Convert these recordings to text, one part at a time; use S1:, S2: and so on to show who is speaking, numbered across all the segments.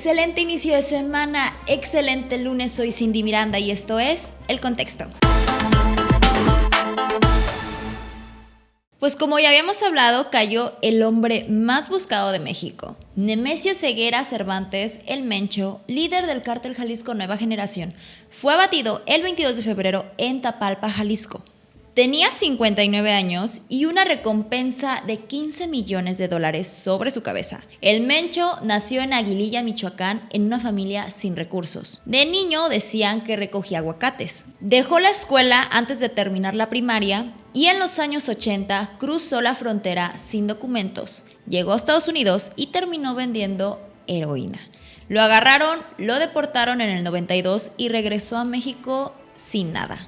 S1: Excelente inicio de semana, excelente lunes, soy Cindy Miranda y esto es El Contexto. Pues como ya habíamos hablado, cayó el hombre más buscado de México. Nemesio Ceguera Cervantes, el Mencho, líder del cártel Jalisco Nueva Generación, fue abatido el 22 de febrero en Tapalpa, Jalisco. Tenía 59 años y una recompensa de $15 millones sobre su cabeza. El Mencho nació en Aguililla, Michoacán, en una familia sin recursos. De niño decían que recogía aguacates. Dejó la escuela antes de terminar la primaria y en los años 80 cruzó la frontera sin documentos. Llegó a Estados Unidos y terminó vendiendo heroína. Lo agarraron, lo deportaron en el 92 y regresó a México sin nada.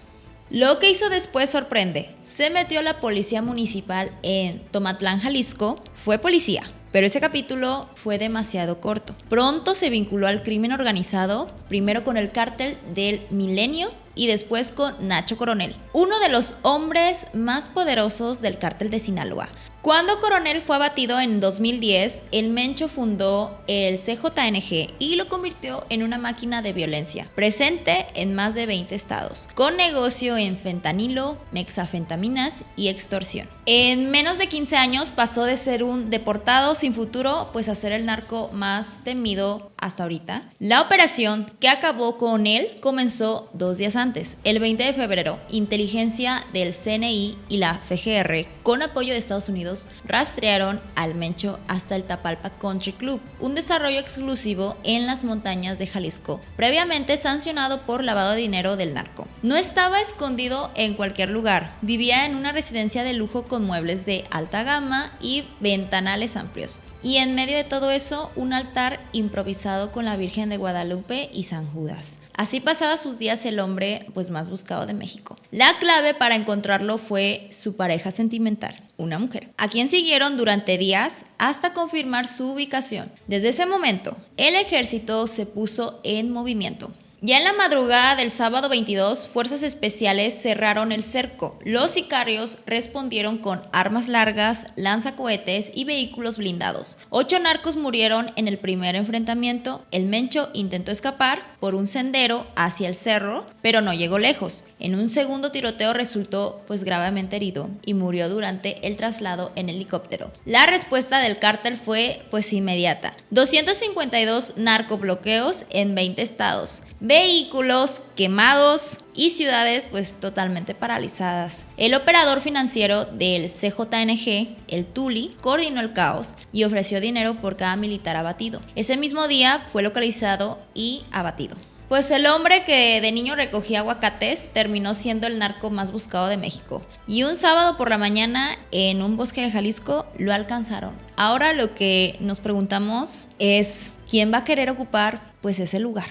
S1: Lo que hizo después sorprende. Se metió a la policía municipal en Tomatlán, Jalisco. Fue policía, pero ese capítulo fue demasiado corto. Pronto se vinculó al crimen organizado, primero con el cártel del Milenio y después con Nacho Coronel, uno de los hombres más poderosos del cártel de Sinaloa. Cuando Coronel fue abatido en 2010, el Mencho fundó el CJNG y lo convirtió en una máquina de violencia, presente en más de 20 estados, con negocio en fentanilo, mexafentaminas y extorsión. En menos de 15 años pasó de ser un deportado sin futuro, pues a ser el narco más temido hasta ahorita. La operación que acabó con él comenzó 2 días antes, el 20 de febrero. Inteligencia del CNI y la FGR, con apoyo de Estados Unidos, rastrearon al Mencho hasta el Tapalpa Country Club, un desarrollo exclusivo en las montañas de Jalisco, previamente sancionado por lavado de dinero del narco. No estaba escondido en cualquier lugar, vivía en una residencia de lujo con muebles de alta gama y ventanales amplios. Y en medio de todo eso, un altar improvisado con la Virgen de Guadalupe y San Judas. Así pasaba sus días el hombre pues más buscado de México. La clave para encontrarlo fue su pareja sentimental, una mujer, a quien siguieron durante días hasta confirmar su ubicación. Desde ese momento, el ejército se puso en movimiento. Ya en la madrugada del sábado 22, fuerzas especiales cerraron el cerco. Los sicarios respondieron con armas largas, lanzacohetes y vehículos blindados. 8 narcos murieron en el primer enfrentamiento. El Mencho intentó escapar por un sendero hacia el cerro, pero no llegó lejos. En un segundo tiroteo resultó pues gravemente herido y murió durante el traslado en helicóptero. La respuesta del cártel fue pues inmediata. 252 narcobloqueos en 20 estados. Vehículos quemados y ciudades pues totalmente paralizadas. El operador financiero del CJNG, el Tuli, coordinó el caos y ofreció dinero por cada militar abatido. Ese mismo día fue localizado y abatido. Pues el hombre que de niño recogía aguacates terminó siendo el narco más buscado de México. Y un sábado por la mañana en un bosque de Jalisco lo alcanzaron. Ahora lo que nos preguntamos es ¿quién va a querer ocupar pues ese lugar?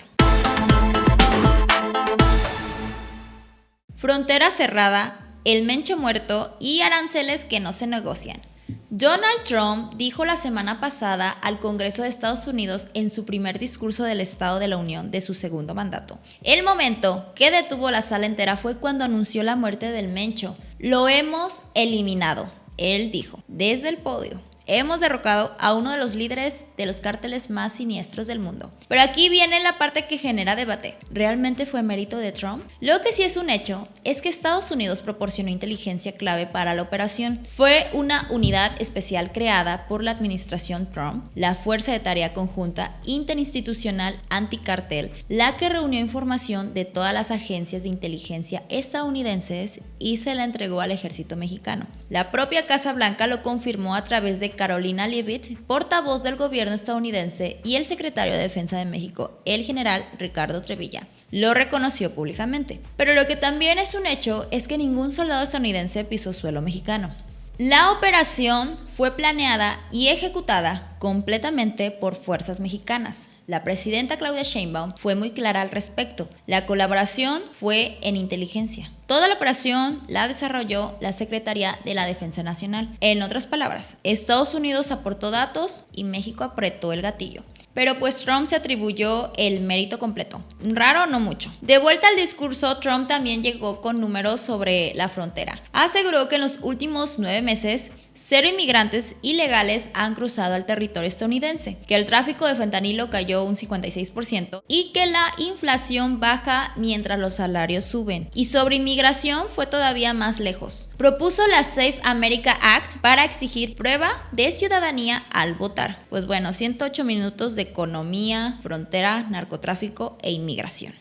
S1: Frontera cerrada, el Mencho muerto y aranceles que no se negocian. Donald Trump dijo la semana pasada al Congreso de Estados Unidos en su primer discurso del Estado de la Unión de su segundo mandato. El momento que detuvo la sala entera fue cuando anunció la muerte del Mencho. Lo hemos eliminado, él dijo, desde el podio. Hemos derrocado a uno de los líderes de los cárteles más siniestros del mundo. Pero aquí viene la parte que genera debate. ¿Realmente fue mérito de Trump? Lo que sí es un hecho es que Estados Unidos proporcionó inteligencia clave para la operación. Fue una unidad especial creada por la administración Trump, la Fuerza de Tarea Conjunta Interinstitucional Anticartel, la que reunió información de todas las agencias de inteligencia estadounidenses y se la entregó al ejército mexicano. La propia Casa Blanca lo confirmó a través de Carolina Leavitt, portavoz del gobierno estadounidense, y el secretario de Defensa de México, el general Ricardo Trevilla. Lo reconoció públicamente. Pero lo que también es un hecho es que ningún soldado estadounidense pisó suelo mexicano. La operación fue planeada y ejecutada completamente por fuerzas mexicanas. La presidenta Claudia Sheinbaum fue muy clara al respecto. La colaboración fue en inteligencia. Toda la operación la desarrolló la Secretaría de la Defensa Nacional. En otras palabras, Estados Unidos aportó datos y México apretó el gatillo. Pero pues Trump se atribuyó el mérito completo. Raro, no mucho. De vuelta al discurso, Trump también llegó con números sobre la frontera. Aseguró que en los últimos 9 meses 0 inmigrantes ilegales han cruzado al territorio estadounidense, que el tráfico de fentanilo cayó un 56% y que la inflación baja mientras los salarios suben. Y sobre inmigración fue todavía más lejos. Propuso la Safe America Act para exigir prueba de ciudadanía al votar. Pues bueno, 108 minutos de economía, frontera, narcotráfico e inmigración.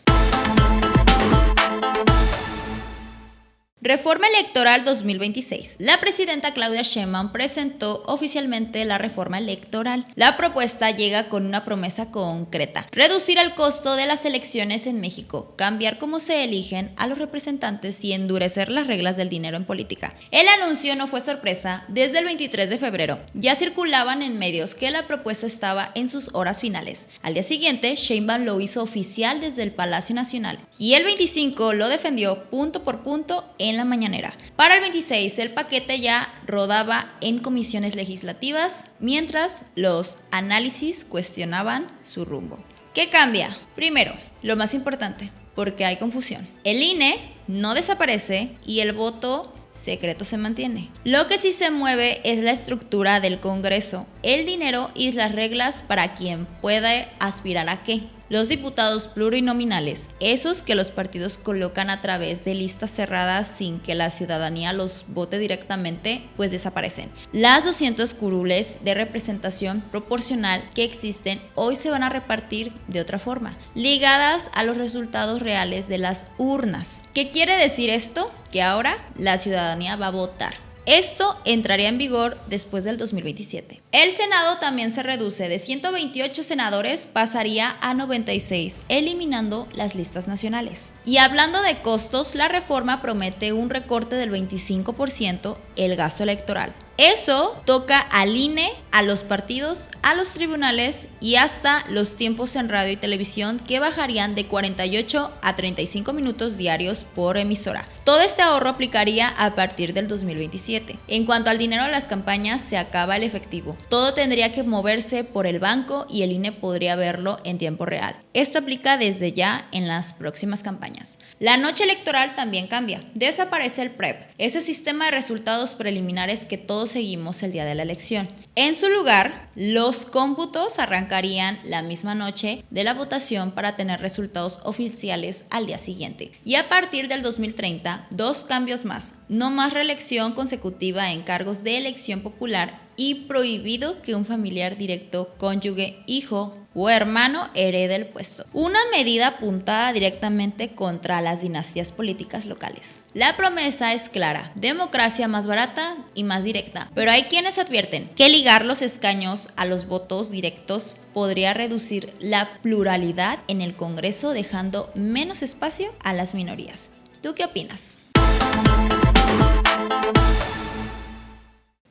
S1: Reforma electoral 2026. La presidenta Claudia Sheinbaum presentó oficialmente la reforma electoral. La propuesta llega con una promesa concreta: reducir el costo de las elecciones en México, cambiar cómo se eligen a los representantes y endurecer las reglas del dinero en política. El anuncio no fue sorpresa. Desde el 23 de febrero ya circulaban en medios que la propuesta estaba en sus horas finales. Al día siguiente, Sheinbaum lo hizo oficial desde el Palacio Nacional y el 25 lo defendió punto por punto en la mañanera. Para el 26 el paquete ya rodaba en comisiones legislativas, mientras los análisis cuestionaban su rumbo. ¿Qué cambia? Primero, lo más importante, porque hay confusión. El INE no desaparece y el voto secreto se mantiene. Lo que sí se mueve es la estructura del Congreso, el dinero y las reglas para quien puede aspirar a qué. Los diputados plurinominales, esos que los partidos colocan a través de listas cerradas sin que la ciudadanía los vote directamente, pues desaparecen. Las 200 curules de representación proporcional que existen hoy se van a repartir de otra forma, ligadas a los resultados reales de las urnas. ¿Qué quiere decir esto? Que ahora la ciudadanía va a votar. Esto entraría en vigor después del 2027. El Senado también se reduce de 128 senadores, pasaría a 96, eliminando las listas nacionales. Y hablando de costos, la reforma promete un recorte del 25% el gasto electoral. Eso toca al INE, a los partidos, a los tribunales y hasta los tiempos en radio y televisión, que bajarían de 48 a 35 minutos diarios por emisora. Todo este ahorro aplicaría a partir del 2027. En cuanto al dinero de las campañas, se acaba el efectivo. Todo tendría que moverse por el banco y el INE podría verlo en tiempo real. Esto aplica desde ya en las próximas campañas. La noche electoral también cambia. Desaparece el PREP, ese sistema de resultados preliminares que todos seguimos el día de la elección. En su lugar, los cómputos arrancarían la misma noche de la votación para tener resultados oficiales al día siguiente. Y a partir del 2030, 2 cambios más: no más reelección consecutiva en cargos de elección popular y prohibido que un familiar directo, cónyuge, hijo o hermano herede el puesto. Una medida apuntada directamente contra las dinastías políticas locales. La promesa es clara: democracia más barata y más directa. Pero hay quienes advierten que ligar los escaños a los votos directos podría reducir la pluralidad en el Congreso, dejando menos espacio a las minorías. ¿Tú qué opinas?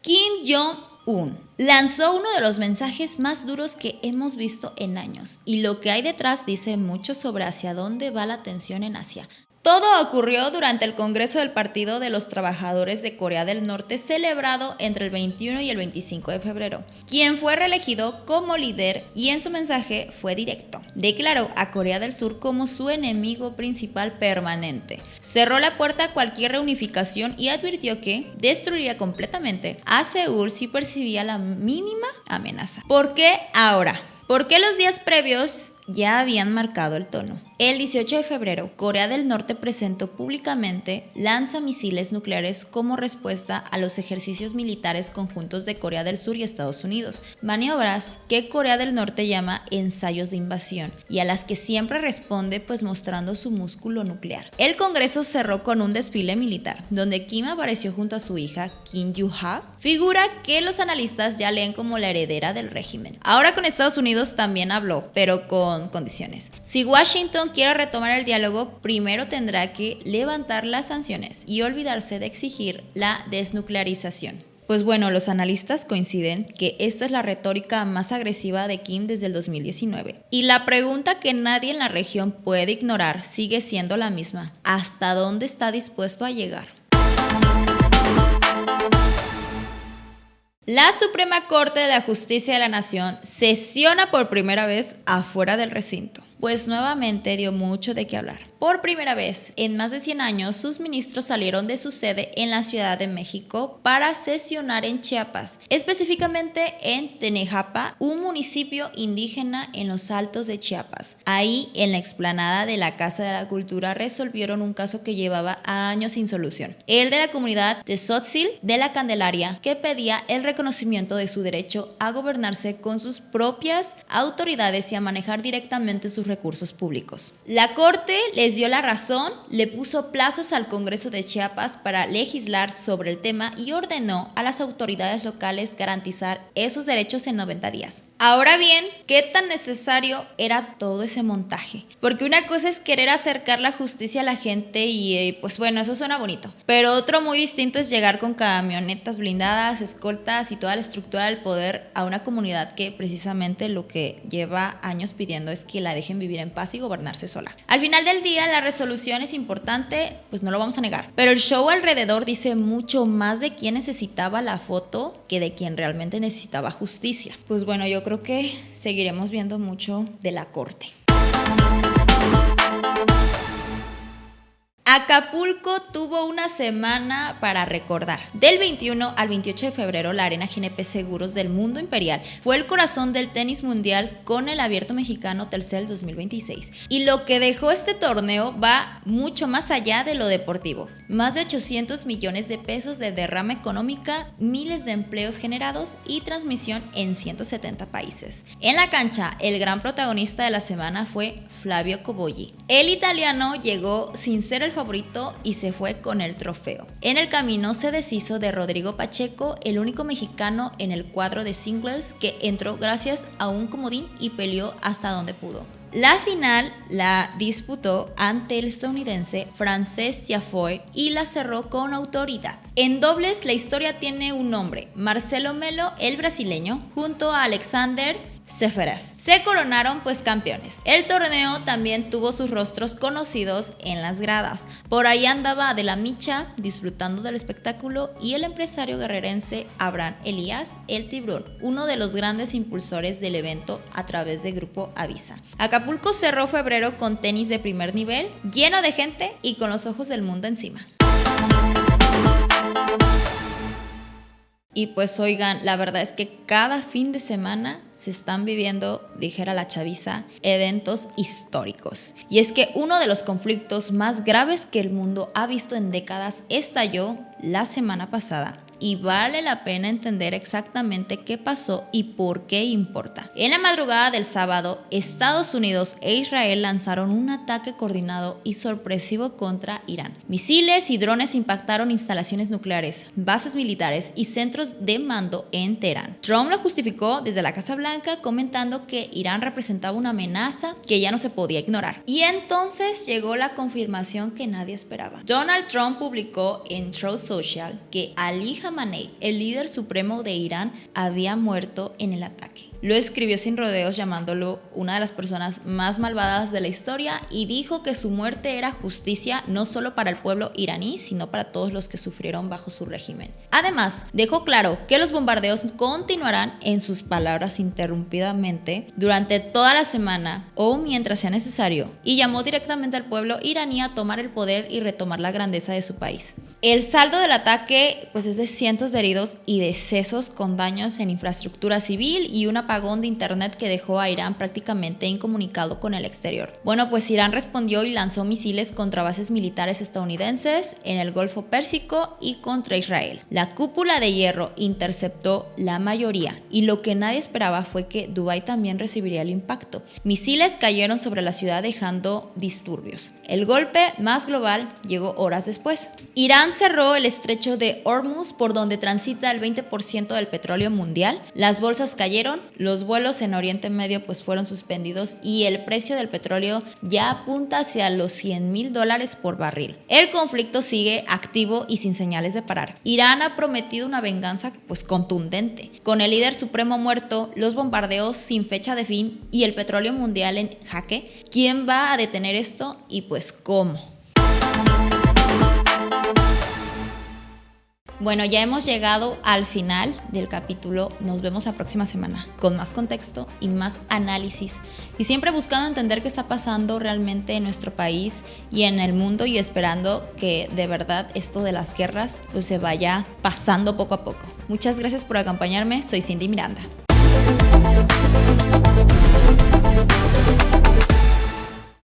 S1: Kim Jong-un lanzó uno de los mensajes más duros que hemos visto en años, y lo que hay detrás dice mucho sobre hacia dónde va la tensión en Asia. Todo ocurrió durante el Congreso del Partido de los Trabajadores de Corea del Norte, celebrado entre el 21 y el 25 de febrero, quien fue reelegido como líder, y en su mensaje fue directo. Declaró a Corea del Sur como su enemigo principal permanente. Cerró la puerta a cualquier reunificación y advirtió que destruiría completamente a Seúl si percibía la mínima amenaza. ¿Por qué ahora? ¿Por qué los días previos ya habían marcado el tono? El 18 de febrero, Corea del Norte presentó públicamente lanzamisiles nucleares como respuesta a los ejercicios militares conjuntos de Corea del Sur y Estados Unidos, maniobras que Corea del Norte llama ensayos de invasión y a las que siempre responde pues mostrando su músculo nuclear. El Congreso cerró con un desfile militar, donde Kim apareció junto a su hija Kim Yoo-ha, figura que los analistas ya leen como la heredera del régimen. Ahora con Estados Unidos también habló, pero con condiciones. Si Washington quiere retomar el diálogo, primero tendrá que levantar las sanciones y olvidarse de exigir la desnuclearización. Pues bueno, los analistas coinciden que esta es la retórica más agresiva de Kim desde el 2019. Y la pregunta que nadie en la región puede ignorar sigue siendo la misma: ¿hasta dónde está dispuesto a llegar? La Suprema Corte de la Justicia de la Nación sesiona por primera vez afuera del recinto. pues nuevamente dio mucho de qué hablar. Por primera vez en más de 100 años, sus ministros salieron de su sede en la Ciudad de México para sesionar en Chiapas, específicamente en Tenejapa, un municipio indígena en los Altos de Chiapas. Ahí, en la explanada de la Casa de la Cultura, resolvieron un caso que llevaba años sin solución, el de la comunidad de Tzotzil de la Candelaria, que pedía el reconocimiento de su derecho a gobernarse con sus propias autoridades y a manejar directamente sus recursos públicos. La Corte les dio la razón, le puso plazos al Congreso de Chiapas para legislar sobre el tema y ordenó a las autoridades locales garantizar esos derechos en 90 días. Ahora bien, ¿qué tan necesario era todo ese montaje? Porque una cosa es querer acercar la justicia a la gente y pues bueno, eso suena bonito. Pero otro muy distinto es llegar con camionetas blindadas, escoltas y toda la estructura del poder a una comunidad que precisamente lo que lleva años pidiendo es que la dejen vivir en paz y gobernarse sola. Al final del día, la resolución es importante, pues no lo vamos a negar. Pero el show alrededor dice mucho más de quién necesitaba la foto que de quien realmente necesitaba justicia. Pues bueno, yo creo que seguiremos viendo mucho de la corte. Acapulco tuvo una semana para recordar. Del 21 al 28 de febrero, la Arena GNP Seguros del Mundo Imperial fue el corazón del tenis mundial con el Abierto Mexicano Telcel 2026. Y lo que dejó este torneo va mucho más allá de lo deportivo. Más de 800 millones de pesos de derrama económica, miles de empleos generados y transmisión en 170 países. En la cancha, el gran protagonista de la semana fue Flavio Cobolli. El italiano llegó sin ser el favorito y se fue con el trofeo. En el camino se deshizo de Rodrigo Pacheco, el único mexicano en el cuadro de singles que entró gracias a un comodín y peleó hasta donde pudo. La final la disputó ante el estadounidense Frances Tiafoe y la cerró con autoridad. En dobles la historia tiene un nombre: Marcelo Melo, el brasileño, junto a Alexander Zverev. Se coronaron pues campeones. El torneo también tuvo sus rostros conocidos en las gradas. Por ahí andaba Adela Micha disfrutando del espectáculo y el empresario guerrerense Abraham Elías, el Tiburón, uno de los grandes impulsores del evento a través del grupo Avisa. Acapulco cerró febrero con tenis de primer nivel, lleno de gente y con los ojos del mundo encima. Y pues oigan, la verdad es que cada fin de semana se están viviendo, dijera la chaviza, eventos históricos. Y es que uno de los conflictos más graves que el mundo ha visto en décadas estalló la semana pasada. Y vale la pena entender exactamente qué pasó y por qué importa. En la madrugada del sábado, Estados Unidos e Israel lanzaron un ataque coordinado y sorpresivo contra Irán. Misiles y drones impactaron instalaciones nucleares, bases militares y centros de mando en Teherán. Trump lo justificó desde la Casa Blanca comentando que Irán representaba una amenaza que ya no se podía ignorar. Y entonces llegó la confirmación que nadie esperaba. Donald Trump publicó en Truth Social que Ali Khamenei, el líder supremo de Irán, había muerto en el ataque. Lo escribió sin rodeos llamándolo una de las personas más malvadas de la historia y dijo que su muerte era justicia no solo para el pueblo iraní, sino para todos los que sufrieron bajo su régimen. Además, dejó claro que los bombardeos continuarán, en sus palabras, interrumpidamente durante toda la semana o mientras sea necesario, y llamó directamente al pueblo iraní a tomar el poder y retomar la grandeza de su país. El saldo del ataque pues es de cientos de heridos y decesos, con daños en infraestructura civil y un apagón de internet que dejó a Irán prácticamente incomunicado con el exterior. Bueno, pues Irán respondió y lanzó misiles contra bases militares estadounidenses en el Golfo Pérsico y contra Israel. La cúpula de hierro interceptó la mayoría y lo que nadie esperaba fue que Dubái también recibiría el impacto. Misiles cayeron sobre la ciudad dejando disturbios. El golpe más global llegó horas después. Irán cerró el estrecho de Hormuz, por donde transita el 20% del petróleo mundial. Las bolsas cayeron, los vuelos en Oriente Medio pues fueron suspendidos y el precio del petróleo ya apunta hacia los $100,000 por barril. El conflicto sigue activo y sin señales de parar. Irán ha prometido una venganza pues contundente. Con el líder supremo muerto, los bombardeos sin fecha de fin y el petróleo mundial en jaque, ¿quién va a detener esto y pues cómo? Bueno, ya hemos llegado al final del capítulo. Nos vemos la próxima semana con más contexto y más análisis. Y siempre buscando entender qué está pasando realmente en nuestro país y en el mundo, y esperando que de verdad esto de las guerras pues se vaya pasando poco a poco. Muchas gracias por acompañarme. Soy Cindy Miranda.